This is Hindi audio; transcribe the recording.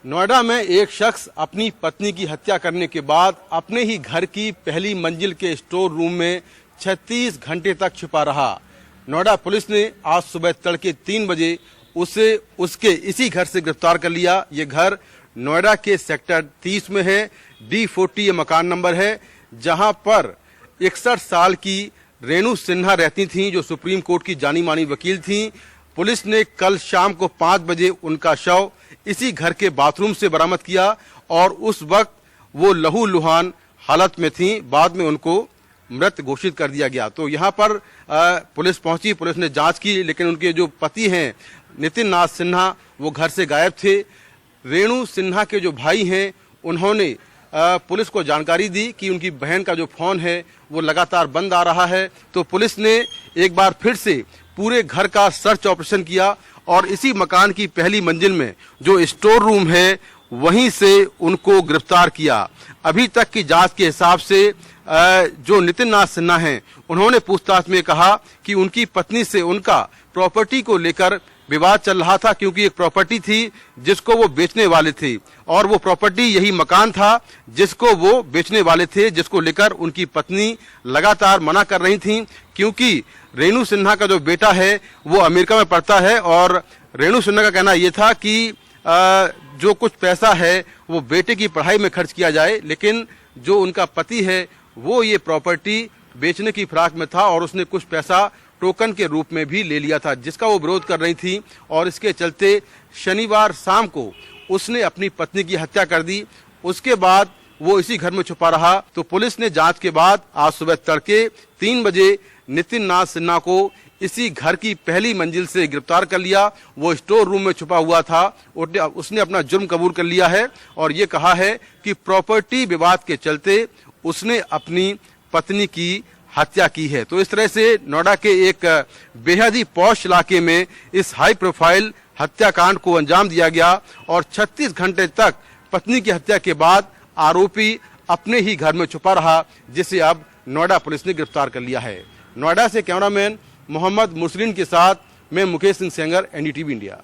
नोएडा में एक शख्स अपनी पत्नी की हत्या करने के बाद अपने ही घर की पहली मंजिल के स्टोर रूम में 36 घंटे तक छिपा रहा। नोएडा पुलिस ने आज सुबह तड़के 3 बजे उसे उसके इसी घर से गिरफ्तार कर लिया। ये घर नोएडा के सेक्टर 30 में है। D40 ये मकान नंबर है, जहां पर 61 साल की रेणु सिन्हा रहती थीं, जो सुप्रीम कोर्ट की जानी मानी वकील थीं। पुलिस ने कल शाम को 5 बजे उनका शव इसी घर के बाथरूम से बरामद किया और उस वक्त वो लहूलुहान हालत में थीं। बाद में उनको मृत घोषित कर दिया गया। तो यहाँ पर पुलिस पहुंची, पुलिस ने जांच की, लेकिन उनके जो पति हैं नितिन नाथ सिन्हा, वो घर से गायब थे। रेणु सिन्हा के जो भाई हैं, उन्होंने पुलिस को जानकारी दी कि उनकी बहन का जो फोन है वो लगातार बंद आ रहा है। तो पुलिस ने एक बार फिर से पूरे घर का सर्च ऑपरेशन किया और इसी मकान की पहली मंजिल में जो स्टोर रूम है वहीं से उनको गिरफ्तार किया। अभी तक की जांच के हिसाब से जो नितिन नाथ सिन्हा हैं, उन्होंने पूछताछ में कहा कि उनकी पत्नी से उनका प्रॉपर्टी को लेकर विवाद चल रहा था, क्योंकि एक प्रॉपर्टी थी जिसको वो बेचने वाले थे और वो प्रॉपर्टी यही मकान था जिसको वो बेचने वाले थे, जिसको लेकर उनकी पत्नी लगातार मना कर रही थी। क्योंकि रेणु सिन्हा का जो बेटा है वो अमेरिका में पढ़ता है और रेणु सिन्हा का कहना यह था कि जो कुछ पैसा है वो बेटे की पढ़ाई में खर्च किया जाए, लेकिन जो उनका पति है वो ये प्रॉपर्टी बेचने की फिराक में था और उसने कुछ पैसा टोकन के रूप में भी ले लिया था, जिसका वो विरोध कर रही थी। और इसके चलते शनिवार शाम को उसने अपनी पत्नी की हत्या कर दी। उसके बाद वो इसी घर में छुपा रहा। तो पुलिस ने जांच के बाद आज सुबह तड़के 3 बजे नितिन नाथ सिन्हा को इसी घर की पहली मंजिल से गिरफ्तार कर लिया। वो स्टोर रूम में छुपा हुआ था। उसने अपना जुर्म कबूल कर लिया है और ये कहा है कि प्रॉपर्टी विवाद के चलते उसने अपनी पत्नी की हत्या की है। तो इस तरह से नोएडा के एक बेहद ही पॉश इलाके में इस हाई प्रोफाइल हत्याकांड को अंजाम दिया गया और 36 घंटे तक पत्नी की हत्या के बाद आरोपी अपने ही घर में छुपा रहा, जिसे अब नोएडा पुलिस ने गिरफ्तार कर लिया है। नोएडा से कैमरामैन मोहम्मद मुसलिन के साथ मैं मुकेश सिंह सेंगर, NDTV इंडिया।